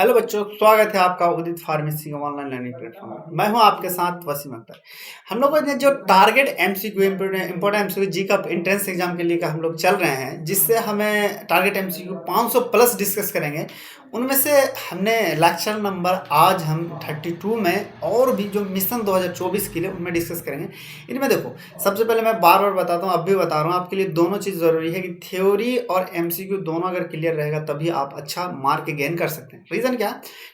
Hello बच्चों, स्वागत है आपका उदित फार्मेसी का ऑनलाइन लर्निंग प्लेटफॉर्म में। मैं हूं आपके साथ वसीम अख्तर। हम लोगों ने जो टारगेट एमसीक्यू इम्पोर्टेंट एमसीक्यू जी का एंट्रेंस एग्जाम के लिए का हम लोग चल रहे हैं, जिससे हमें टारगेट एमसीक्यू 500 प्लस डिस्कस करेंगे। उनमें से हमने लेक्चर नंबर आज हम 32 में और भी जो मिशन 2024 के लिए उनमें डिस्कस करेंगे। इनमें देखो, सबसे पहले मैं बार बार बताता हूँ, अब भी बता रहा हूँ, आपके लिए दोनों चीज़ ज़रूरी है कि थ्योरी और एमसीक्यू दोनों अगर क्लियर रहेगा तभी आप अच्छा मार्क गेन कर सकते हैं। रीज़न क्या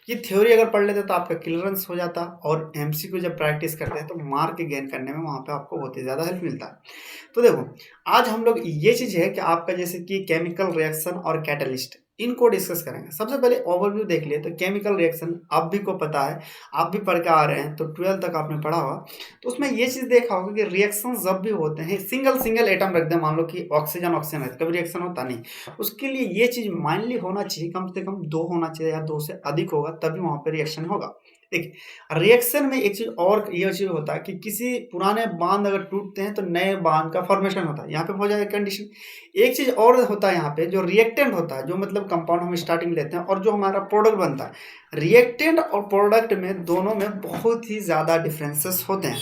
कि थ्योरी अगर पढ़ लेते तो आपका क्लियरेंस हो जाता, और एमसीक्यू जब प्रैक्टिस करते हैं तो मार्क गेन करने में वहाँ पे आपको बहुत ही ज़्यादा हेल्प मिलता है। तो देखो, आज हम लोग ये चीज़ है कि आपका जैसे कि केमिकल रिएक्शन और कैटलिस्ट, इनको डिस्कस करेंगे। सबसे पहले ओवरव्यू देख लिए तो केमिकल रिएक्शन आप भी को पता है, आप भी पढ़ के आ रहे हैं, तो 12 तक आपने पढ़ा होगा। तो उसमें ये चीज़ देखा होगा कि रिएक्शन जब भी होते हैं, सिंगल सिंगल एटम रख दें, मान लो कि ऑक्सीजन ऑक्सीजन है, कभी रिएक्शन होता नहीं। उसके लिए ये चीज़ माइनली होना चाहिए, कम से कम 2 होना चाहिए या 2 से अधिक होगा, तभी वहाँ पे रिएक्शन होगा। देखिए, रिएक्शन में एक चीज़ और ये चीज़ होता है कि किसी पुराने बांध अगर टूटते हैं तो नए बांध का फॉर्मेशन होता है, यहाँ पे हो जाएगा कंडीशन। एक चीज़ और होता है यहाँ पे, जो रिएक्टेंट होता है, जो मतलब कंपाउंड हम स्टार्टिंग लेते हैं और जो हमारा प्रोडक्ट बनता है, रिएक्टेंट और प्रोडक्ट में दोनों में बहुत ही ज़्यादा डिफरेंसेस होते हैं,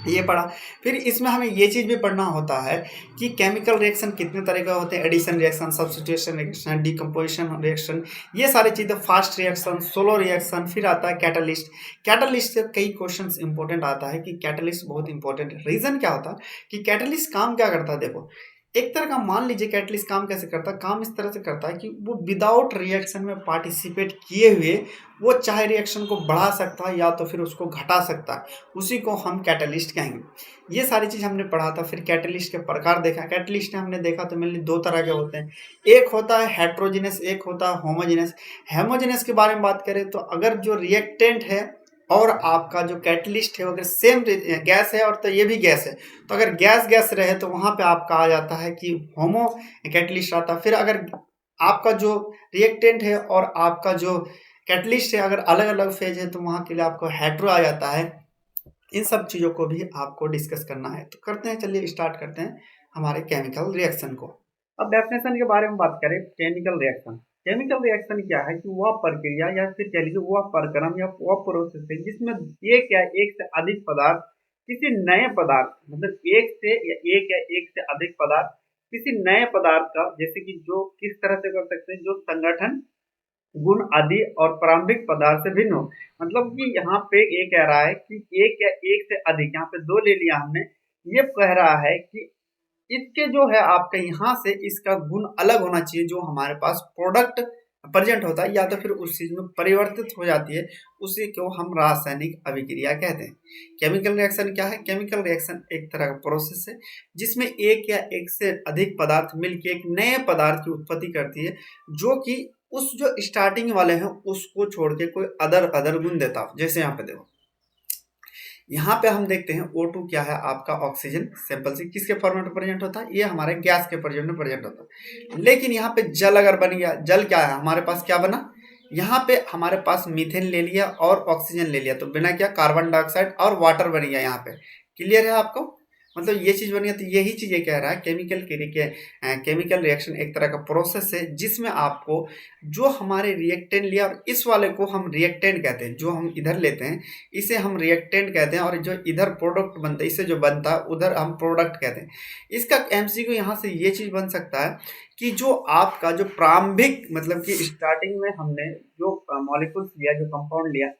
ये पढ़ा। फिर इसमें हमें ये चीज़ भी पढ़ना होता है कि केमिकल रिएक्शन कितने तरह का होते हैं, addition reaction, substitution reaction, decomposition reaction, ये सारी चीज़ें, फास्ट रिएक्शन, सोलो रिएक्शन, फिर आता है कैटलिस्ट। कैटलिस्ट से कई क्वेश्चंस इंपॉर्टेंट आता है कि कैटलिस्ट बहुत इंपॉर्टेंट है। रीज़न क्या होता है कि कैटलिस्ट काम क्या करता है, देखो, एक तरह का मान लीजिए कैटलिस्ट काम कैसे करता है, काम इस तरह से करता है कि वो विदाउट रिएक्शन में पार्टिसिपेट किए हुए वो चाहे रिएक्शन को बढ़ा सकता है या तो फिर उसको घटा सकता है, उसी को हम कैटलिस्ट कहेंगे। ये सारी चीज़ हमने पढ़ा था। फिर कैटलिस्ट के प्रकार देखा, कैटलिस्ट हमने देखा तो मेनली 2 तरह के होते हैं, एक होता है हेट्रोजीनस, एक होता है होमोजीनस। हेमोजीनस के बारे में बात करें तो अगर जो रिएक्टेंट है और आपका जो कैटलिस्ट है अगर सेम गैस है और तो ये भी गैस है, तो अगर गैस गैस रहे तो वहाँ पे आपका आ जाता है कि होमो कैटलिस्ट आता है। फिर अगर आपका जो रिएक्टेंट है और आपका जो कैटलिस्ट है अगर अलग अलग फेज है तो वहाँ के लिए आपको हेट्रो आ जाता है। इन सब चीज़ों को भी आपको डिस्कस करना है, तो करते हैं, चलिए स्टार्ट करते हैं हमारे केमिकल रिएक्शन को। अब डेफिनेशन के बारे में बात करें, केमिकल रिएक्शन, केमिकल रिएक्शन क्या है कि वह प्रक्रिया या फिर कह लीजिए वह प्रक्रम या वह प्रोसेस है जिसमें एक से अधिक पदार्थ किसी नए पदार्थ, मतलब एक से अधिक पदार्थ किसी नए पदार्थ का, जैसे कि जो किस तरह से कर सकते हैं, जो संगठन गुण आदि और प्रारंभिक पदार्थ से भिन्न हो। मतलब कि यहाँ पे ये कह रहा है कि एक या एक से अधिक, यहाँ पे 2 ले लिया हमने, ये कह रहा है कि इसके जो है आपके यहाँ से इसका गुण अलग होना चाहिए, जो हमारे पास प्रोडक्ट प्रेजेंट होता है या तो फिर उस चीज में परिवर्तित हो जाती है, उसी को हम रासायनिक अभिक्रिया कहते हैं। केमिकल रिएक्शन क्या है? केमिकल रिएक्शन एक तरह का प्रोसेस है जिसमें एक या एक से अधिक पदार्थ मिलकर एक नए पदार्थ की उत्पत्ति करती है, जो कि उस जो स्टार्टिंग वाले हैं उसको छोड़ के कोई अदर अदर गुण देता हो। जैसे यहाँ पे देखो, यहाँ पे हम देखते हैं O2 क्या है, आपका ऑक्सीजन सिंपल सी किसके फॉर्मेट में प्रेजेंट होता है, ये हमारे गैस के प्रेजेंट में प्रेजेंट होता है। लेकिन यहाँ पे जल अगर बन गया, जल क्या है हमारे पास, क्या बना, यहाँ पे हमारे पास मीथेन ले लिया और ऑक्सीजन ले लिया, तो बिना क्या, कार्बन डाइऑक्साइड और वाटर बन गया। यहाँ पे क्लियर है आपको, मतलब ये चीज बनी है। तो यही चीज ये कह रहा है, केमिकल रिएक्शन एक तरह का प्रोसेस है जिसमें आपको जो हमारे रिएक्टेंट लिया, और इस वाले को हम रिएक्टेंट कहते हैं, जो हम इधर लेते हैं इसे हम रिएक्टेंट कहते हैं, और जो इधर प्रोडक्ट बनता है इससे जो बनता है उधर हम प्रोडक्ट कहते हैं। इसका एमसीक्यू यहाँ से ये चीज बन सकता है कि जो आपका जो प्रारंभिक, मतलब कि स्टार्टिंग में हमने जो मॉलिक्यूल्स लिया, जो कंपाउंड लिया,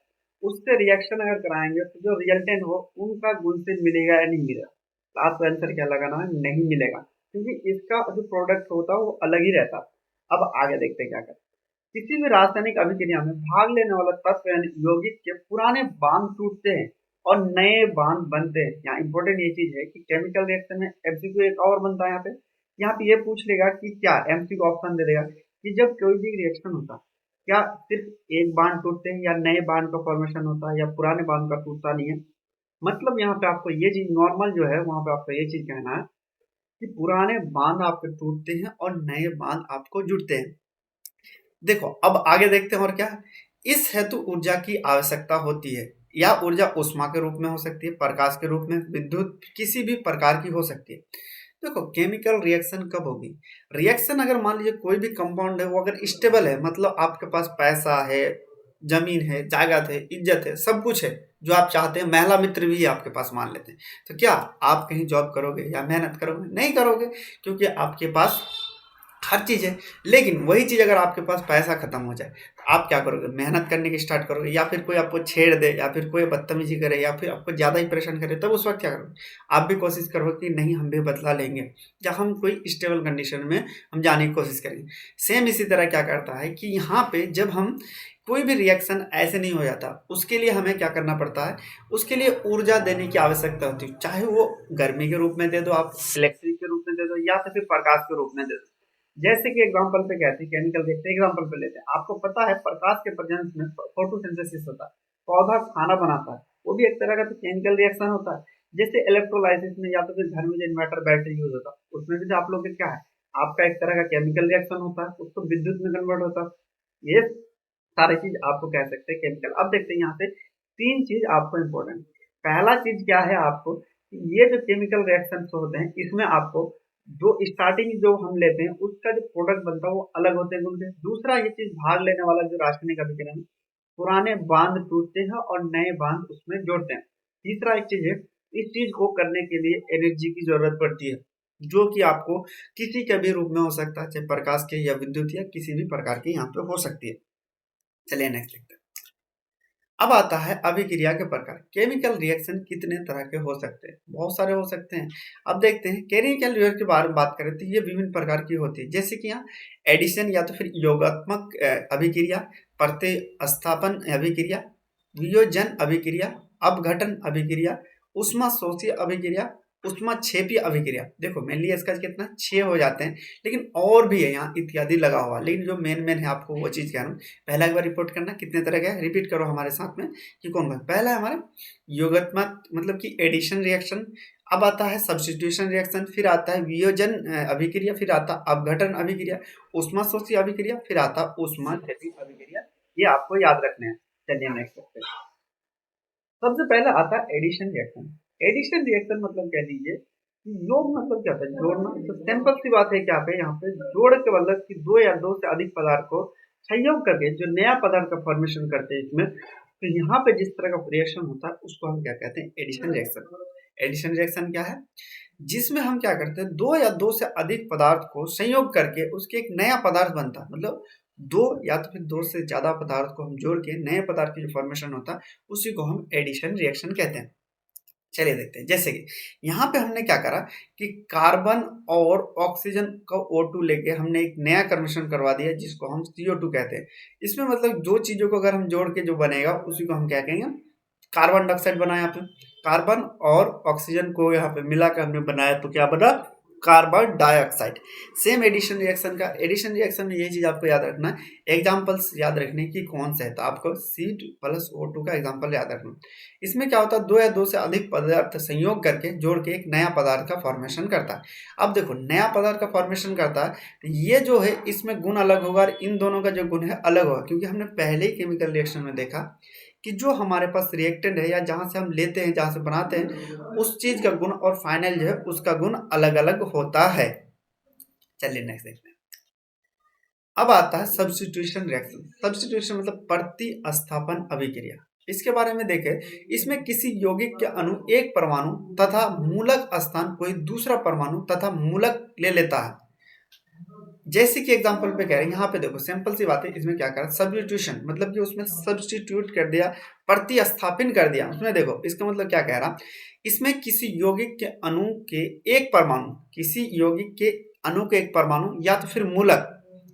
उससे रिएक्शन अगर कराएंगे तो जो रिजल्टेंट हो उनका गुण से मिलेगा या नहीं मिलेगा। लास्ट आंसर क्या लगाना है, नहीं मिलेगा, क्योंकि इसका जो प्रोडक्ट होता है वो अलग ही रहता है। अब आगे देखते हैं क्या करते हैं। किसी भी रासायनिक अभिक्रिया में भाग लेने वाला तत्व यानी यौगिक के पुराने बांध टूटते हैं और नए बांध बनते हैं। यहाँ इंपॉर्टेंट ये चीज है कि केमिकल रिएक्शन में एमसीक्यू एक और बनता है। यहाँ पे ये पूछ लेगा कि क्या, एमसीक्यू ऑप्शन दे देगा कि जब कोई भी रिएक्शन होता है क्या सिर्फ एक बांध टूटते हैं या नए बांध का फॉर्मेशन होता है या पुराने बांध का टूटता नहीं है। मतलब यहाँ पे आपको ये चीज नॉर्मल जो है वहां पे आपको ये चीज कहना है कि पुराने बांध आपके टूटते हैं और नए बांध आपको जुड़ते हैं। देखो अब आगे देखते हैं और क्या, इस हेतु ऊर्जा की आवश्यकता होती है, या ऊर्जा ऊष्मा के रूप में हो सकती है, प्रकाश के रूप में, विद्युत किसी भी प्रकार की हो सकती है। देखो केमिकल रिएक्शन कब होगी, रिएक्शन अगर मान लीजिए कोई भी कंपाउंड है वो अगर स्टेबल है, मतलब आपके पास पैसा है, ज़मीन है, जायदाद है, इज़्ज़त है, सब कुछ है, जो आप चाहते हैं, महिला मित्र भी आपके पास मान लेते हैं। तो क्या आप कहीं जॉब करोगे या मेहनत करोगे? नहीं करोगे, क्योंकि आपके पास हर चीज़ है। लेकिन वही चीज़ अगर आपके पास पैसा खत्म हो जाए, तो आप क्या करोगे? मेहनत करने की स्टार्ट करोगे, या फिर कोई आपको छेड़ दे, या फिर कोई बदतमीजी करे, या फिर आपको ज़्यादा ही परेशान करे, तब उस वक़्त क्या करोगे? आप भी कोशिश करोगे कि नहीं, हम भी बदला लेंगे, या हम कोई स्टेबल कंडीशन में हम जाने की कोशिश करेंगे। सेम इसी तरह क्या करता है कि यहाँ पे जब हम कोई भी रिएक्शन ऐसे नहीं हो जाता, उसके लिए हमें क्या करना पड़ता है? उसके लिए ऊर्जा देने की आवश्यकता होती है। चाहे वो गर्मी के रूप में दे दो आप, इलेक्ट्रिक के रूप में दे दो, या तो फिर प्रकाश के रूप में दे दो। जैसे कि एग्जांपल पे कहते हैं, केमिकल देखते हैं, एग्जांपल पे लेते हैं। आपको पता है प्रकाश के प्रेजेंस में फोटोसिंथेसिस होता है, पौधा खाना बनाता है, वो भी एक तरह का तो केमिकल रिएक्शन होता है। जैसे इलेक्ट्रोलाइसिस में, या तो फिर घर में जो इन्वर्टर बैटरी यूज होता है, उसमें भी तो आप लोग के क्या है, आपका एक तरह का केमिकल रिएक्शन होता है, उसको विद्युत में कन्वर्ट होता है। ये सारी चीज आपको कह सकते हैं केमिकल। अब देखते हैं यहाँ पे तीन चीज आपको इम्पोर्टेंट। पहला चीज क्या है आपको, ये जो केमिकल रिएक्शन होते हैं, इसमें आपको जो स्टार्टिंग जो हम लेते हैं उसका जो प्रोडक्ट बनता है वो अलग होते हैं उनसे। दूसरा ये चीज भाग लेने वाला जो रासायनिक अभिक्रिया में पुराने बांध टूटते हैं और नए बांध उसमें जोड़ते हैं। तीसरा एक चीज है, इस चीज को करने के लिए एनर्जी की जरूरत पड़ती है, जो कि आपको किसी के भी रूप में हो सकता है, चाहे प्रकाश के या विद्युत या किसी भी प्रकार की यहाँ पे हो सकती है। चलिए नेक्स्ट देखते हैं। अब आता है अभिक्रिया के प्रकार। केमिकल रिएक्शन कितने तरह के हो सकते हैं? बहुत सारे हो सकते हैं। अब देखते हैं केमिकल रिएक्शन के बारे में बात करें तो ये विभिन्न प्रकार की होती है, जैसे कि यहाँ एडिशन या तो फिर योगात्मक अभिक्रिया, प्रतिस्थापन अभिक्रिया, वियोजन अभिक्रिया, अपघटन अभिक्रिया, ऊष्मा शोषी अभिक्रिया, ऊष्माक्षेपी अभिक्रिया। देखो मेनली इसका कितना 6 हो जाते हैं, लेकिन और भी है यहाँ इत्यादि लगा हुआ, लेकिन जो मेन है आपको वो चीज़ कह रहा हूँ। पहला एक बार रिपोर्ट करना कितने तरह का है, रिपीट करो हमारे साथ में कि कौन कौन। पहला है हमारा योगात्मक मतलब कि एडिशन रिएक्शन, अब आता है सब्स्टिट्यूशन रिएक्शन, फिर आता है वियोजन अभिक्रिया, फिर आता है अपघटन अभिक्रिया, ऊष्मा शोषी अभिक्रिया, फिर आता है ऊष्माक्षेपी अभिक्रिया। ये आपको याद रखने हैं। चलिए नेक्स्ट देखते हैं। सबसे पहले आता है एडिशन रिएक्शन। एडिशन रिएक्शन मतलब कह लीजिए कि योग मतलब क्या होता है, जोड़ना। तो सिंपल सी बात है क्या पे यहाँ पे जोड़ के मतलब कि दो या दो से अधिक पदार्थ को संयोग करके जो नया पदार्थ का फॉर्मेशन करते हैं इसमें, तो यहाँ पे जिस तरह का रिएक्शन होता है उसको हम क्या कहते हैं, एडिशन रिएक्शन। एडिशन रिएक्शन क्या है, जिसमें हम क्या करते हैं, दो या दो से अधिक पदार्थ को संयोग करके उसके एक नया पदार्थ बनता है। मतलब दो या तो फिर दो से ज्यादा पदार्थ को हम जोड़ के नए पदार्थ की जो फॉर्मेशन होता है उसी को हम एडिशन रिएक्शन कहते हैं। चलिए देखते हैं। जैसे कि यहाँ पे हमने क्या करा कि कार्बन और ऑक्सीजन का O2 लेके हमने एक नया कन्वर्शन करवा दिया जिसको हम CO2 कहते हैं। इसमें मतलब दो चीजों को अगर हम जोड़ के जो बनेगा उसी को हम क्या कहेंगे, कार्बन डाइऑक्साइड बना। यहाँ पे कार्बन और ऑक्सीजन को यहाँ पे मिलाकर हमने बनाया तो क्या बना, carbon dioxide. Same addition reaction का, एडिशन रिएक्शन में यही चीज आपको याद रखना है, एग्जांपल्स याद रखने की कौन सा है, तो आपको C+O2 का एग्जांपल याद रखना। इसमें क्या होता है, दो या दो से अधिक पदार्थ संयोग करके जोड़ के एक नया पदार्थ का फॉर्मेशन करता है। अब देखो नया पदार्थ का फॉर्मेशन करता है तो ये जो है इसमें गुण अलग होगा और इन दोनों का जो गुण है अलग होगा, क्योंकि हमने पहले ही केमिकल रिएक्शन में देखा कि जो हमारे पास रिएक्टेंट है या जहाँ से हम लेते हैं, जहाँ से बनाते हैं, उस चीज का गुण और फाइनल जो है उसका गुण अलग अलग होता है। चलिए नेक्स्ट देखते हैं। अब आता है सब्स्टिट्यूशन रिएक्शन। सब्स्टिट्यूशन मतलब प्रतिस्थापन अभिक्रिया। इसके बारे में देखें, इसमें किसी यौगिक के अणु एक परमाणु तथा मूलक स्थान कोई दूसरा परमाणु तथा मूलक ले लेता है। जैसे कि एग्जांपल पे कह रहे हैं, यहाँ पे देखो सिंपल सी बात है, इसमें क्या करा सब्स्टिट्यूशन मतलब कि उसमें सब्स्टिट्यूट कर दिया, प्रतिस्थापित कर दिया। उसमें देखो इसका मतलब क्या कह रहा, इसमें किसी यौगिक के अणु के एक परमाणु, किसी यौगिक के अणु के एक परमाणु या तो फिर मूलक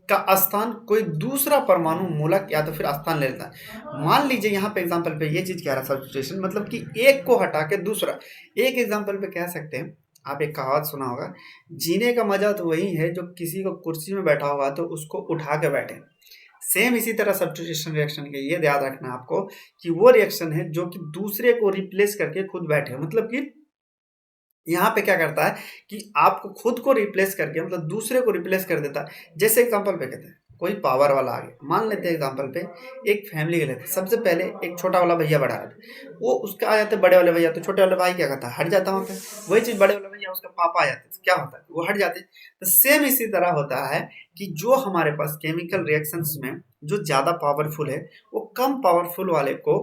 का स्थान कोई दूसरा परमाणु मूलक या तो फिर स्थान ले लेता है। मान लीजिए यहाँ पे एग्जांपल पे ये चीज कह रहा है सब्स्टिट्यूशन मतलब कि एक को हटा के दूसरा। एक एग्जांपल पे कह सकते हैं, आप एक कहावत सुना होगा, जीने का मजा तो वही है जो किसी को कुर्सी में बैठा हुआ तो उसको उठा के बैठे। सेम इसी तरह सब्स्टिट्यूशन रिएक्शन के ये याद रखना आपको कि वो रिएक्शन है जो कि दूसरे को रिप्लेस करके खुद बैठे, मतलब कि यहाँ पे क्या करता है कि आपको खुद को रिप्लेस करके मतलब दूसरे को रिप्लेस कर देता है। जैसे एग्जांपल पे कहते हैं कोई पावर वाला आ गया। मान लेते हैं एग्जांपल पे एक फैमिली के लेते हैं, सबसे पहले एक छोटा वाला भैया बढ़ा रहा था, वो उसका आ जाते बड़े वाले भैया, तो छोटे वाले भाई क्या करता है, हट जाता वहाँ पे। वही चीज़ बड़े वाले भैया उसका पापा आ जाते तो क्या होता है, वो हट जाते। तो सेम इसी तरह होता है कि जो हमारे पास केमिकल रिएक्शंस में जो ज़्यादा पावरफुल है वो कम पावरफुल वाले को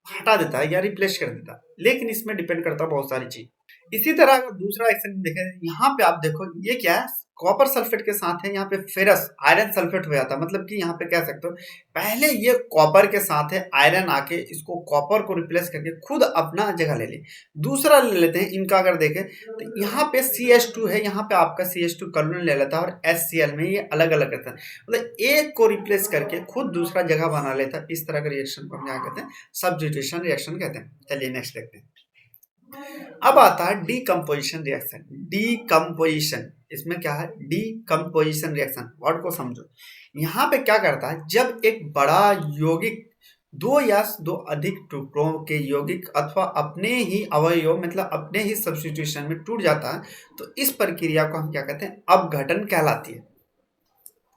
हटा देता है या रिप्लेस कर देता है, लेकिन इसमें डिपेंड करता है बहुत सारी चीज। इसी तरह अगर दूसरा एक्शन देखें, यहाँ पे आप देखो ये क्या है, कॉपर सल्फेट के साथ है यहाँ पे फेरस आयरन सल्फेट हो जाता है। मतलब कि यहाँ पे कह सकते हो पहले ये कॉपर के साथ है, आयरन आके इसको कॉपर को रिप्लेस करके खुद अपना जगह ले ली। दूसरा ले लेते हैं इनका, अगर देखें तो यहाँ पे CH2 है, यहाँ पे आपका CH2 कलोन ले लेता है और HCl में ये अलग अलग रहता है, मतलब एक को रिप्लेस करके खुद दूसरा जगह बना लेता है। इस तरह के रिएक्शन को हम क्या कहते हैं, सब्स्टिट्यूशन रिएक्शन कहते हैं। चलिए नेक्स्ट देखते हैं। अब आता है डीकम्पोजिशन रिएक्शन। डीकम्पोजिशन, इसमें क्या है, डीकम्पोजिशन रिएक्शन, वर्ड को समझो। यहाँ पे क्या करता है, जब एक बड़ा यौगिक दो या दो अधिक टुकड़ों के यौगिक अथवा अपने ही अवयव मतलब अपने ही सब्स्टिट्यूशन में टूट जाता है, तो इस प्रक्रिया को हम क्या कहते हैं, अपघटन कहलाती है।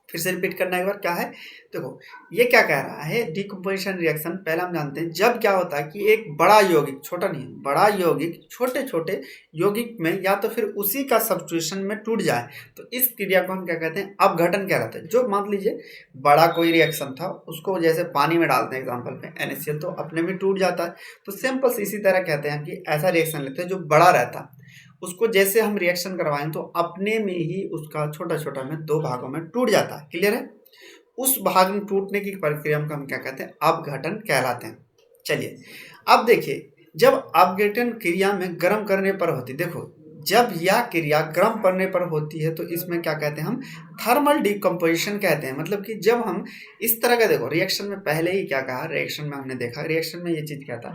फिर से रिपीट करना एक बार, क्या है, देखो ये क्या कह रहा है, डिकम्पोजिशन रिएक्शन पहले हम जानते हैं जब क्या होता है कि एक बड़ा यौगिक, छोटा नहीं, बड़ा यौगिक छोटे छोटे यौगिक में या तो फिर उसी का सब्स्टिट्यूशन में टूट जाए, तो इस क्रिया को हम क्या कहते हैं, अपघटन कहलाते हैं। जो मान लीजिए बड़ा कोई रिएक्शन था, उसको जैसे पानी में डालते हैं एग्जाम्पल पे NaCl, तो अपने में टूट जाता है। तो सिंपल इसी तरह कहते हैं कि ऐसा रिएक्शन लेते हैं जो बड़ा रहता है, उसको जैसे हम रिएक्शन करवाएं तो अपने में ही उसका छोटा छोटा में दो भागों में टूट जाता है। क्लियर है, उस भाग में टूटने की प्रक्रिया को हम क्या कहते हैं, अपघटन कहलाते हैं। चलिए अब देखिए, जब अपघटन क्रिया में गर्म करने पर होती, देखो जब यह क्रिया गर्म करने पर होती है तो इसमें क्या कहते हैं, हम थर्मल डिकम्पोजिशन कहते हैं। मतलब कि जब हम इस तरह का, देखो रिएक्शन में पहले ही क्या कहा, रिएक्शन में हमने देखा, रिएक्शन में ये चीज क्या था,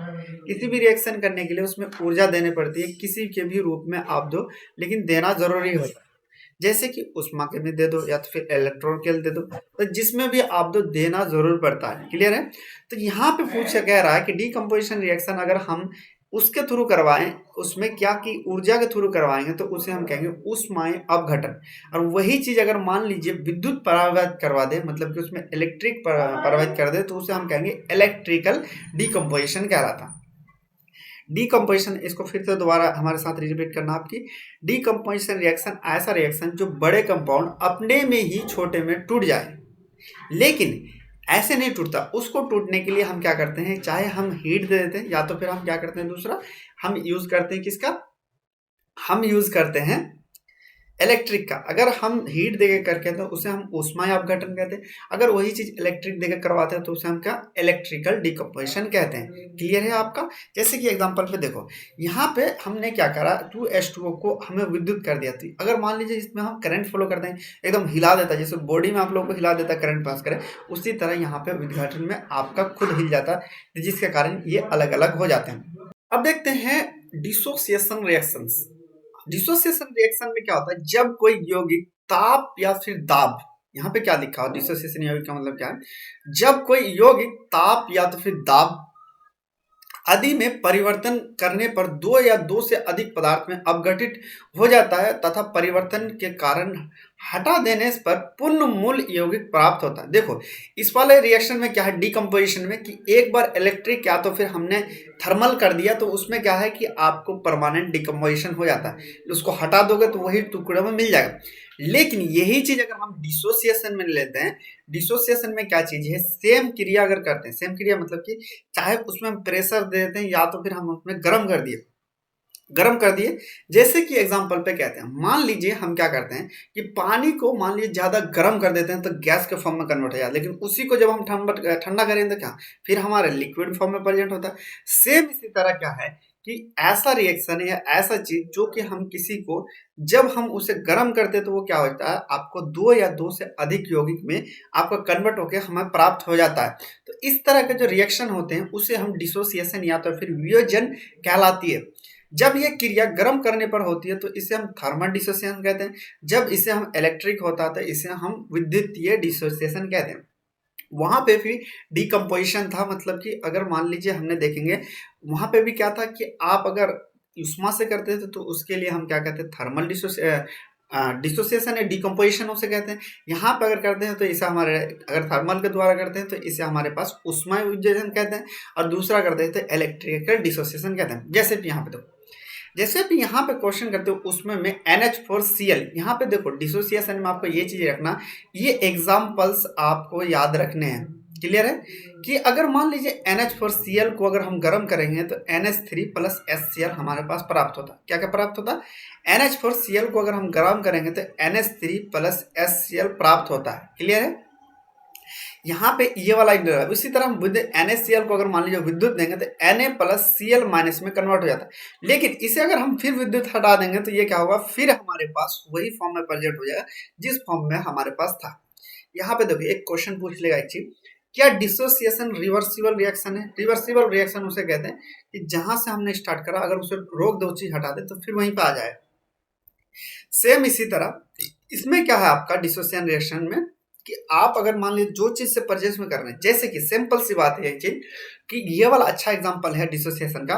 किसी भी रिएक्शन करने के लिए उसमें ऊर्जा देनी पड़ती है, किसी के भी रूप में आप दो, लेकिन देना जरूरी होता है। जैसे कि उष्मा के में दे दो या तो फिर इलेक्ट्रॉन के दे दो, तो जिसमें भी आप दो देना जरूर पड़ता है। क्लियर है, तो यहाँ पे पूछा कह रहा है कि डीकम्पोजिशन रिएक्शन अगर हम उसके थ्रू करवाएं, उसमें क्या कि ऊर्जा के थ्रू करवाएंगे तो उसे हम कहेंगे ऊष्मायन अपघटन। और वही चीज अगर मान लीजिए विद्युत प्रवाहित करवा दे, मतलब कि उसमें इलेक्ट्रिक प्रवाहित कर दे, तो उसे हम कहेंगे इलेक्ट्रिकल डीकम्पोजिशन कहलाता। डीकम्पोजिशन, इसको फिर से दोबारा हमारे साथ रिपीट करना आपकी। डीकम्पोजिशन रिएक्शन ऐसा रिएक्शन जो बड़े कंपाउंड अपने में ही छोटे में टूट जाए, लेकिन ऐसे नहीं टूटता, उसको टूटने के लिए हम क्या करते हैं, चाहे हम हीट दे देते हैं या तो फिर हम क्या करते हैं, दूसरा हम यूज करते हैं किसका, हम यूज करते हैं इलेक्ट्रिक का। अगर हम हीट देकर करके तो उसे हम ऊष्मा अपघटन कहते हैं, अगर वही चीज इलेक्ट्रिक देकर करवाते हैं तो उसे हम क्या, इलेक्ट्रिकल डिकम्पोजिशन कहते हैं। क्लियर है आपका। जैसे कि एग्जांपल पे देखो, यहाँ पे हमने क्या करा, 2H2O को हमें विद्युत कर दिया थी। अगर मान लीजिए इसमें हम करंट फ्लो करते हैं, एकदम हिला देता है, जैसे बॉडी में आप लोगों को हिला देता है करंट पास करे, उसी तरह यहाँ पे विघटन में आपका खुद हिल जाता है, जिसके कारण ये अलग अलग हो जाते हैं। अब देखते हैं डिसोसिएशन रिएक्शंस। डिसोसिएशन रिएक्शन में क्या होता है, जब कोई यौगिक ताप या फिर दाब, यहाँ पे क्या लिखा हो, डिसोसिएशन यौगिक का मतलब क्या है, जब कोई यौगिक ताप या तो फिर दाब आदि में परिवर्तन करने पर दो या दो से अधिक पदार्थ में अपघटित हो जाता है तथा परिवर्तन के कारण हटा देने पर पूर्ण मूल यौगिक प्राप्त होता है। देखो इस वाले रिएक्शन में क्या है, डिकम्पोजिशन में, कि एक बार इलेक्ट्रिक या तो फिर हमने थर्मल कर दिया तो उसमें क्या है कि आपको परमानेंट डिकम्पोजिशन हो जाता है, उसको हटा दोगे तो वही टुकड़ों में मिल जाएगा। लेकिन यही चीज अगर हम डिसोसिएशन में लेते हैं, डिसोसिएशन में क्या चीज है, सेम क्रिया अगर करते हैं, सेम क्रिया मतलब कि चाहे उसमें हम प्रेशर दे देते हैं या तो फिर हम उसमें गर्म कर दिए। जैसे कि एग्जांपल पे कहते हैं, मान लीजिए हम क्या करते हैं कि पानी को मान लीजिए ज्यादा गर्म कर देते हैं तो गैस के फॉर्म में कन्वर्ट हो जाता है, लेकिन उसी को जब हम ठंडा करेंगे तो क्या, फिर हमारे लिक्विड फॉर्म में प्रेजेंट होता है। सेम इसी तरह क्या है कि ऐसा रिएक्शन या ऐसा चीज जो कि हम किसी को जब हम उसे गर्म करते हैं तो वो क्या होता है, आपको दो या दो से अधिक यौगिक में आपका कन्वर्ट होकर हमें प्राप्त हो जाता है। तो इस तरह के जो रिएक्शन होते हैं उसे हम डिसोसिएशन या तो फिर वियोजन कहलाती है। जब ये क्रिया गर्म करने पर होती है तो इसे हम थर्मल डिसोसिएशन कहते हैं, जब इसे हम इलेक्ट्रिक होता है तो इसे हम विद्युतीय डिसोसिएशन कहते हैं। वहां पे भी डिकम्पोजिशन था, मतलब कि अगर मान लीजिए हमने देखेंगे वहां पे भी क्या था कि आप अगर उष्मा से करते थे तो उसके लिए हम क्या कहते हैं, थर्मल डिसोसिएशन या डिकम्पोजिशन उसे कहते हैं। यहाँ पे अगर करते हैं तो इसे हमारे, अगर थर्मल के द्वारा करते हैं तो इसे हमारे पास ऊष्मायोजन कहते हैं, और दूसरा करते हैं तो इलेक्ट्रिकल डिसोसिएशन कहते हैं। जैसे कि यहाँ पे देखो, जैसे भी यहाँ पे क्वेश्चन करते हो उसमें में NH4Cl, यहाँ पे देखो डिसोसिएशन में आपको ये चीज रखना, ये एग्जाम्पल्स आपको याद रखने हैं। क्लियर है कि अगर मान लीजिए NH4Cl को अगर हम गर्म करेंगे तो NH3 प्लस HCl हमारे पास प्राप्त होता। क्या क्या प्राप्त होता? NH4Cl को अगर हम गर्म करेंगे तो NH3 प्लस HCl प्राप्त होता है। क्लियर है? यहाँ पे ये वाला इंटीग्रल। इसी तरह हम NaCl को अगर मान लीजिए विद्युत देंगे तो Na प्लस Cl माइनस में कन्वर्ट हो जाता है। लेकिन इसे अगर हम फिर विद्युत हटा देंगे तो ये क्या होगा, फिर हमारे पास वही फॉर्म में प्रेजेंट हो जाएगा जिस फॉर्म में हमारे पास था। यहाँ पे देखो एक क्वेश्चन पूछ लेगा एक चीज, क्या डिसोसिएशन रिवर्सिबल रिएक्शन है? रिवर्सिबल रिएक्शन उसे कहते हैं कि जहां से हमने स्टार्ट करा अगर उसे रोक दो, चीज हटा दे तो फिर वहीं पे आ जाए। सेम इसी तरह इसमें क्या है आपका डिसोसिएशन रिएक्शन में कि आप अगर मान लीजिए जो चीज से परचेज में कर रहे हैं, जैसे कि सिंपल सी बात है एक चीज कि ये वाला अच्छा एग्जांपल है डिसोसिएशन का,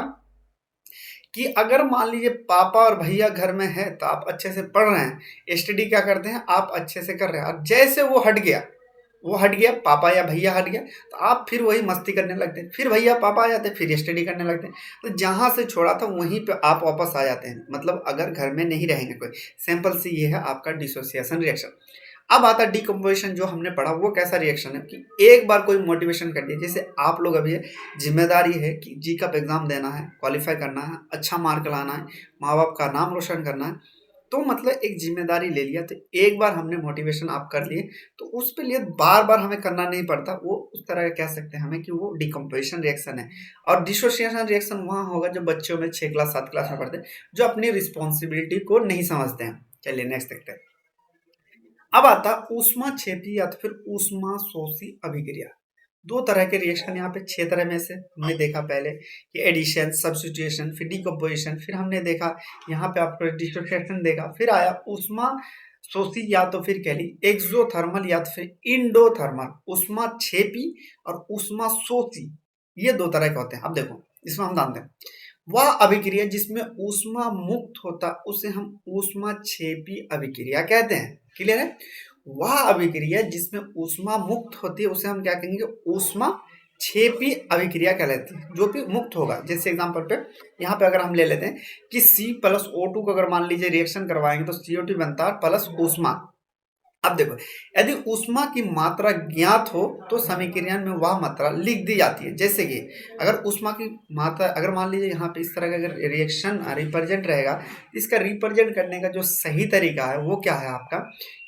कि अगर मान लीजिए पापा और भैया घर में है तो आप अच्छे से पढ़ रहे हैं, स्टडी क्या करते हैं आप अच्छे से कर रहे हैं, और जैसे वो हट गया पापा या भैया हट गया तो आप फिर वही मस्ती करने लगते हैं, फिर भैया पापा आ जाते हैं, फिर स्टडी करने लगते हैं। तो जहां से छोड़ा था वहीं पे आप वापस आ जाते हैं, मतलब अगर घर में नहीं रहेंगे कोई। सिंपल सी ये है आपका डिसोसिएशन रिएक्शन। अब आता है डिकम्पोजिशन, जो हमने पढ़ा वो कैसा रिएक्शन है कि एक बार कोई मोटिवेशन कर दिया, जैसे आप लोग अभी जिम्मेदारी है कि जी का एग्जाम देना है, क्वालिफाई करना है, अच्छा मार्क लाना है, माँ बाप का नाम रोशन करना है, तो मतलब एक जिम्मेदारी ले लिया, तो एक बार हमने मोटिवेशन आप कर लिए तो उस पे लिए बार बार हमें करना नहीं पड़ता, वो उस तरह का कह सकते हैं हमें कि वो डिकम्पोजिशन रिएक्शन है। और डिसोसिएशन रिएक्शन वहाँ होगा जब बच्चों में 6 क्लास 7 क्लास में पढ़ते हैं, जो अपनी रिस्पॉन्सिबिलिटी को नहीं समझते हैं। चलिए नेक्स्ट देखते हैं। अब आता ऊष्माक्षेपी या तो फिर ऊष्माशोषी अभिक्रिया। दो तरह के रिएक्शन यहाँ पे 6 तरह में से हमने देखा पहले कि एडिशन, सब्स्टिट्यूशन, फिर डिकम्पोजिशन, फिर हमने देखा यहाँ पे आपको डिसोसिएशन देखा, फिर आया ऊष्माशोषी या तो फिर कह ली एक्सोथर्मल या तो फिर इंडोथर्मल। ऊष्माक्षेपी और ऊष्माशोषी ये 2 तरह के होते हैं। अब देखो इसमें हम जानते हैं वह अभिक्रिया जिसमें ऊष्मा मुक्त होता उसे हम ऊष्माक्षेपी अभिक्रिया कहते हैं। क्लियर है? वह अभिक्रिया जिसमें ऊष्मा मुक्त होती है उसे हम क्या कहेंगे, ऊष्माक्षेपी अभिक्रिया कहलाती है, जो कि मुक्त होगा। जैसे एग्जांपल पे यहाँ पे अगर हम ले लेते हैं कि C+O2 को अगर मान लीजिए रिएक्शन करवाएंगे तो CO2 बनता है प्लस ऊष्मा। अब देखो यदि ऊष्मा की मात्रा ज्ञात हो तो समीकरण में वह मात्रा लिख दी जाती है। जैसे कि अगर ऊष्मा की मात्रा, अगर मान लीजिए यहाँ पे इस तरह का अगर रिएक्शन रिप्रेजेंट रहेगा, इसका रिप्रेजेंट करने का जो सही तरीका है वो क्या है आपका,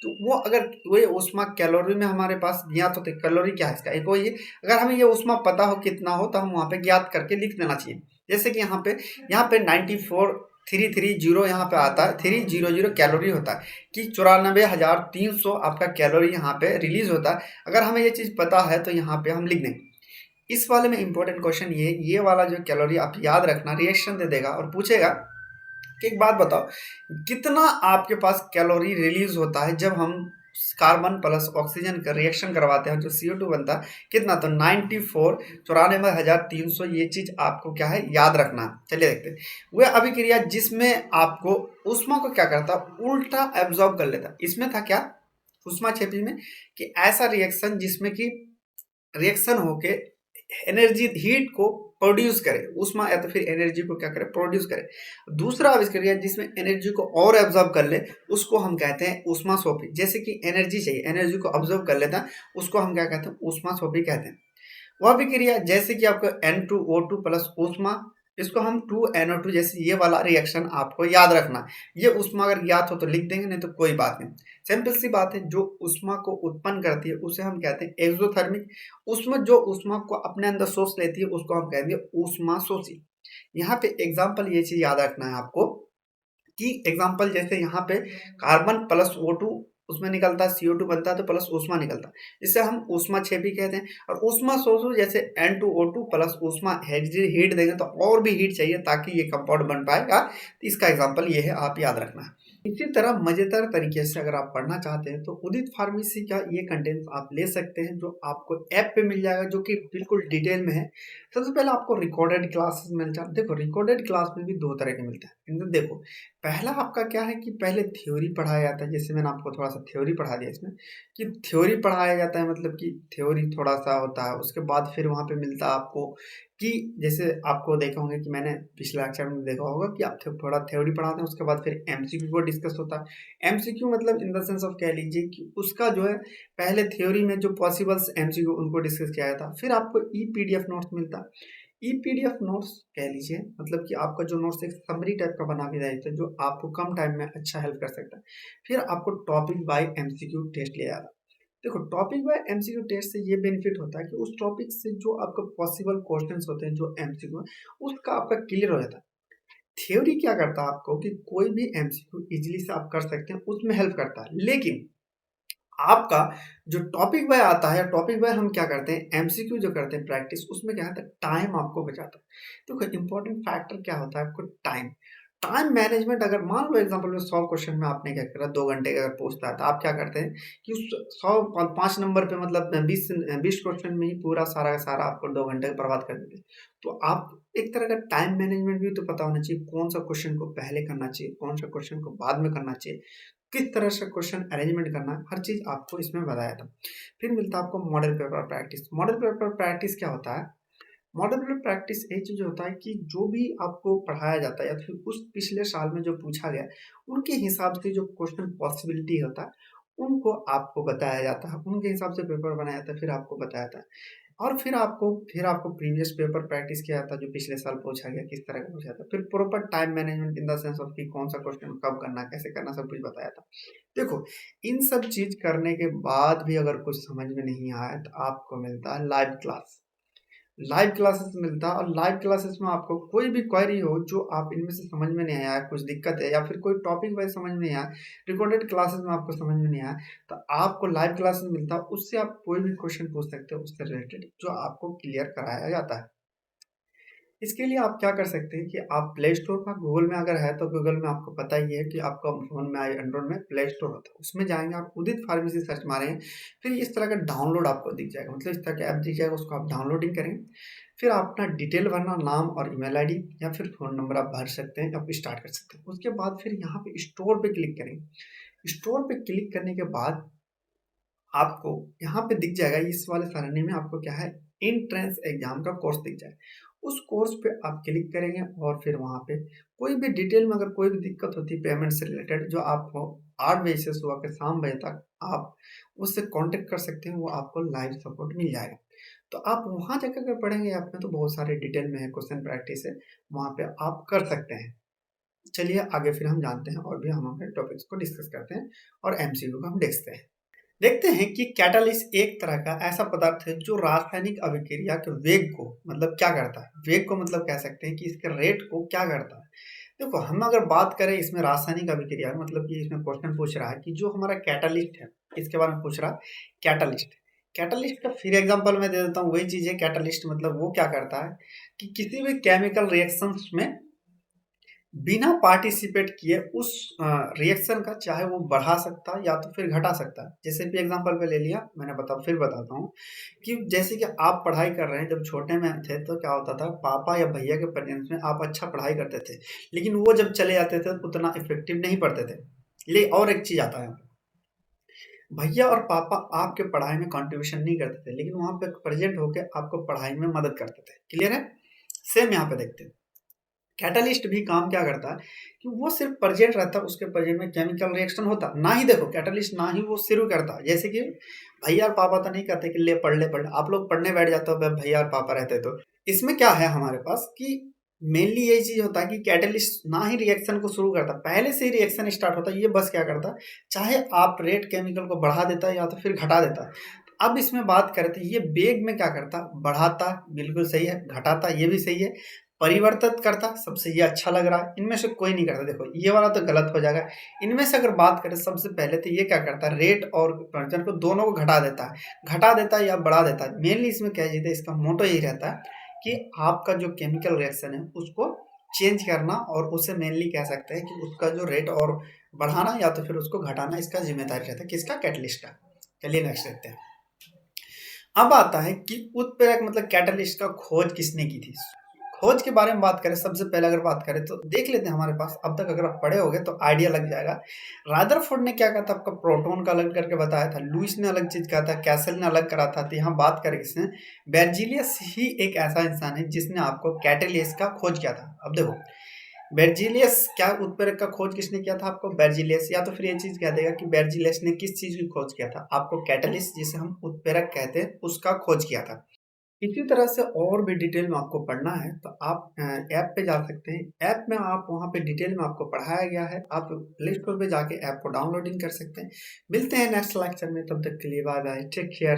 तो वो अगर वो ऊष्मा कैलोरी में हमारे पास ज्ञात हो तो कैलोरी क्या है इसका एक, वो ये अगर हमें ये ऊष्मा पता हो कितना हो तो हम वहाँ पे ज्ञात करके लिख देना चाहिए। जैसे कि यहाँ पे 94,330 यहाँ पे आता है, 300 कैलोरी होता है कि 94,300 आपका कैलोरी यहाँ पे रिलीज होता है। अगर हमें ये चीज़ पता है तो यहाँ पे हम लिख देंगे। इस वाले में इंपॉर्टेंट क्वेश्चन ये वाला जो कैलोरी आप याद रखना, रिएक्शन दे देगा और पूछेगा कि एक बात बताओ कितना आपके पास कैलोरी रिलीज होता है जब हम कार्बन प्लस ऑक्सीजन का रिएक्शन करवाते हैं, जो CO2 बनता है कितना, तो 94,300 ये चीज आपको क्या है याद रखना है। चलिए देखते हैं वह अभिक्रिया जिसमें आपको ऊष्मा को क्या करता, उल्टा एब्जॉर्ब कर लेता। इसमें था क्या ऊष्माक्षेपी में कि ऐसा रिएक्शन जिसमें कि रिएक्शन होके एनर्जी हीट को प्रोड्यूस करे, ऊष्मा या तो फिर एनर्जी को क्या करे प्रोड्यूस करे। दूसरा अभिक्रिया जिसमें एनर्जी को और एब्जॉर्ब कर ले उसको हम कहते हैं ऊष्माशोषी। जैसे कि एनर्जी चाहिए, एनर्जी को ऑब्जॉर्व कर लेता है, उसको हम क्या कहते हैं ऊष्माशोषी कहते हैं। वह अभिक्रिया जैसे कि आपको N2O2 प्लस ऊष्मा, इसको हम 2NO2, जैसे ये वाला रिएक्शन आपको याद रखना। ये ऊष्मा अगर ज्ञात हो तो लिख देंगे, नहीं तो कोई बात नहीं। सिंपल सी बात है, जो ऊष्मा को उत्पन्न करती है उसे हम कहते हैं एक्सोथर्मिक। उसमें जो ऊष्मा को अपने अंदर सोच लेती है उसको हम कहेंगे ऊष्माशोषी। यहाँ पे एग्जाम्पल ये चीज याद रखना है आपको कि एग्जाम्पल जैसे यहाँ पे कार्बन प्लस O2 उसमें निकलता है, CO2 बनता है तो प्लस ऊष्मा निकलता है, इसे हम ऊष्माक्षेपी कहते हैं। और ऊष्माशोषी जैसे N2O2 प्लस ऊष्मा हीट देंगे तो और भी हीट चाहिए ताकि ये कंपाउंड बन पाएगा, तो इसका एग्जाम्पल ये है, आप याद रखना है। इसी तरह मज़ेदार तरीके से अगर आप पढ़ना चाहते हैं तो उदित फार्मेसी का ये कंटेंट आप ले सकते हैं, जो आपको ऐप पे मिल जाएगा, जो कि बिल्कुल डिटेल में है। सबसे पहले आपको रिकॉर्डेड क्लासेस मिल जाए। देखो रिकॉर्डेड क्लास में भी दो तरह के मिलते हैं। इनमें देखो पहला आपका क्या है कि पहले थ्योरी पढ़ाया जाता है, जैसे मैंने आपको थोड़ा सा थ्योरी पढ़ा दिया इसमें, कि थ्योरी पढ़ाया जाता है, मतलब कि थ्योरी थोड़ा सा होता है। उसके बाद फिर वहाँ पे मिलता है आपको कि जैसे आपको देखा होंगे कि मैंने पिछले लेक्चर में देखा होगा कि आप थोड़ा थ्योरी पढ़ाते हैं, उसके बाद फिर एमसीक्यू को डिस्कस होता है। एमसीक्यू मतलब इन द सेंस ऑफ कह लीजिए कि उसका जो है पहले थ्योरी में जो पॉसिबल्स एमसीक्यू उनको डिस्कस किया जाता, फिर आपको ई पीडीएफ नोट्स मिलता। ई पीडीएफ नोट्स कह लीजिए मतलब कि आपका जो नोट्स एक समरी टाइप का बना के जाता है, जो आपको कम टाइम में अच्छा हेल्प कर सकता है। फिर आपको टॉपिक बाय एमसीक्यू टेस्ट लिया जाता है। देखो टॉपिक बाय एमसीक्यू टेस्ट से ये बेनिफिट होता है कि उस टॉपिक से जो आपका पॉसिबल क्वेश्चंस होते हैं जो एमसीक्यू उसका आपका क्लियर हो जाता है। थ्योरी क्या करता है आपको कि कोई भी एमसीक्यू इजीली से आप कर सकते हैं, उसमें हेल्प करता है। लेकिन आपका जो टॉपिक बाय आता है, या टॉपिक बाय हम क्या करते हैं एमसीक्यू जो करते हैं प्रैक्टिस, उसमें क्या होता है टाइम आपको बचाता है। देखो इंपॉर्टेंट फैक्टर क्या होता है आपको टाइम। टाइम मैनेजमेंट अगर मान लो एग्जांपल में 100 क्वेश्चन में आपने क्या करा 2 घंटे का अगर पूछता है, तो आप क्या करते हैं कि उस 100 5 नंबर पे मतलब 20 क्वेश्चन में ही पूरा सारा का सारा आपको 2 घंटे बर्बाद कर देते हैं। तो आप एक तरह का टाइम मैनेजमेंट भी तो पता होना चाहिए, कौन सा क्वेश्चन को पहले करना चाहिए, कौन सा क्वेश्चन को बाद में करना चाहिए, किस तरह से क्वेश्चन अरेंजमेंट करना है, हर चीज़ आपको इसमें बताया था। फिर मिलता है आपको model paper practice. Model paper practice क्या होता है? मॉडल पेपर प्रैक्टिस एक चीज़ होता है कि जो भी आपको पढ़ाया जाता है या फिर उस पिछले साल में जो पूछा गया, उनके हिसाब से जो क्वेश्चन पॉसिबिलिटी होता है, उनको आपको बताया जाता है, उनके हिसाब से पेपर बनाया जाता है, फिर आपको बताया जाता है। और फिर आपको प्रीवियस पेपर प्रैक्टिस किया जाता है, जो पिछले साल पूछा गया किस तरह का पूछा था। फिर proper time management in the sense of कि कौन सा क्वेश्चन कब करना, कैसे करना, सब कुछ बताया था। देखो इन सब चीज़ करने के बाद भी अगर कुछ समझ में नहीं आया तो आपको मिलता है लाइव क्लास। लाइव क्लासेस मिलता है, और लाइव क्लासेस में आपको कोई भी क्वेरी हो जो आप इनमें से समझ में नहीं आया, कुछ दिक्कत है या फिर कोई टॉपिक वाइज समझ में नहीं आया, रिकॉर्डेड क्लासेस में आपको समझ में नहीं आया, तो आपको लाइव क्लासेस मिलता है, उससे आप कोई भी क्वेश्चन पूछ सकते हो उससे रिलेटेड, जो आपको क्लियर कराया जाता है। इसके लिए आप क्या कर सकते हैं कि आप प्ले स्टोर पर गूगल में अगर है तो गूगल में आपको पता ही है कि आपका फ़ोन में एंड्रॉइड में प्ले स्टोर होता है, उसमें जाएँगे आप उदित फार्मेसी सर्च मारेंगे, फिर इस तरह का डाउनलोड आपको दिख जाएगा, मतलब इस तरह का ऐप दिख जाएगा, उसको आप डाउनलोडिंग करेंगे। फिर आप अपना डिटेल भरना, नाम और ईमेल आईडी या फिर फ़ोन नंबर आप भर सकते हैं, आप स्टार्ट कर सकते हैं। उसके बाद फिर यहाँ पे स्टोर पे क्लिक करेंगे। स्टोर पे क्लिक करने के बाद आपको यहाँ पे दिख जाएगा, इस वाले सरणी में आपको क्या है एंट्रेंस एग्जाम का कोर्स दिख जाए। उस कोर्स पे आप क्लिक करेंगे और फिर वहाँ पे कोई भी डिटेल में अगर कोई भी दिक्कत होती है पेमेंट से रिलेटेड, जो आपको 8 बजे से सुबह के शाम बजे तक आप उससे कांटेक्ट कर सकते हैं, वो आपको लाइव सपोर्ट मिल जाएगा। तो आप वहाँ जाकर अगर पढ़ेंगे ऐप में तो बहुत सारे डिटेल में है, क्वेश्चन प्रैक्टिस है, वहाँ पे आप कर सकते हैं। चलिए आगे फिर हम जानते हैं और भी हम अपने टॉपिक्स को डिस्कस करते हैं और एमसीक्यू का हम देखते हैं कि कैटालिस्ट एक तरह का ऐसा पदार्थ है जो रासायनिक अभिक्रिया के वेग को मतलब क्या करता है, वेग को मतलब कह सकते हैं कि इसके रेट को क्या करता है। देखो हम अगर बात करें इसमें रासायनिक अभिक्रिया मतलब कि इसमें क्वेश्चन पूछ रहा है कि जो हमारा कैटालिस्ट है इसके बारे में पूछ रहा है। कैटालिस्ट कैटालिस्ट का फिर एग्जांपल मैं दे देता हूँ, वही चीज़ है। कैटालिस्ट मतलब वो क्या करता है कि किसी भी केमिकल रिएक्शंस में बिना पार्टिसिपेट किए उस रिएक्शन का चाहे वो बढ़ा सकता है या तो फिर घटा सकता है। जैसे भी एग्जांपल पे ले लिया मैंने, फिर बताता हूँ कि जैसे कि आप पढ़ाई कर रहे हैं, जब छोटे में थे तो क्या होता था, पापा या भैया के प्रेजेंस में आप अच्छा पढ़ाई करते थे, लेकिन वो जब चले जाते थे तो उतना इफेक्टिव नहीं पढ़ते थे। ले और एक चीज़ आता है, भैया और पापा आपके पढ़ाई में कंट्रीब्यूशन नहीं करते थे, लेकिन वहाँ पे प्रेजेंट होकर आपको पढ़ाई में मदद करते थे। क्लियर है? सेम यहाँ पे देखते हैं, कैटालिस्ट भी काम क्या करता है कि वो सिर्फ प्रेजेंट रहता है, उसके प्रेजेंट में केमिकल रिएक्शन होता ना ही। देखो कैटालिस्ट ना ही वो शुरू करता है, जैसे कि भैया और पापा तो नहीं कहते कि ले पढ़ ले पढ़ ले, आप लोग पढ़ने बैठ जाते हो भैया और पापा रहते तो। इसमें क्या है हमारे पास कि मेनली यही चीज होता है कि कैटलिस्ट ना ही रिएक्शन को शुरू करता, पहले से ही रिएक्शन स्टार्ट होता है, ये बस क्या करता है चाहे आप रेट केमिकल को बढ़ा देता है या तो फिर घटा देता है। अब इसमें बात करते हैं ये बेग में क्या करता, बढ़ाता बिल्कुल सही है, घटाता ये भी सही है, परिवर्तित करता सबसे ये अच्छा लग रहा है, इनमें से कोई नहीं करता। देखो ये वाला तो गलत हो जाएगा। इनमें से अगर बात करें सबसे पहले तो ये क्या करता है, रेट और पर्सन को दोनों को घटा देता है या बढ़ा देता है। मेनली इसमें क्या है, इसका मोटो यही रहता है कि आपका जो केमिकल रिएक्शन है उसको चेंज करना और उसे मेनली कह सकते हैं कि उसका जो रेट और बढ़ाना या तो फिर उसको घटाना इसका जिम्मेदारी रहता है किसका, कैटलिस्ट का। चलिए नेक्स्ट देखते हैं। अब आता है कि उत्प्रेरक मतलब कैटलिस्ट का खोज किसने की थी। खोज के बारे में बात करें, सबसे पहले अगर बात करें तो देख लेते हैं हमारे पास, अब तक अगर आप पढ़े होगे तो आइडिया लग जाएगा। रादरफोर्ड ने क्या कहा था, आपका प्रोटॉन का अलग करके बताया था, लुईस ने अलग चीज कहा था, कैसल ने अलग करा था। तो यहाँ बात करें किसने, बेर्जीलियस ही एक ऐसा इंसान है जिसने आपको कैटलिस्ट का खोज किया था। अब देखो बेर्जीलियस क्या उत्प्रेरक का खोज किसने किया था, आपको बेर्जीलियस, या तो फिर ये चीज कह देगा कि बेर्जीलियस ने किस चीज की खोज किया था, आपको कैटलिस्ट जिसे हम उत्प्रेरक कहते हैं उसका खोज किया था। इसी तरह से और भी डिटेल में आपको पढ़ना है तो आप ऐप पे जा सकते हैं। ऐप में आप वहाँ पे डिटेल में आपको पढ़ाया गया है, आप प्ले स्टोर पे जाके ऐप को डाउनलोडिंग कर सकते हैं। मिलते हैं नेक्स्ट लेक्चर में, तब तक के लिए बाय बाय, टेक केयर।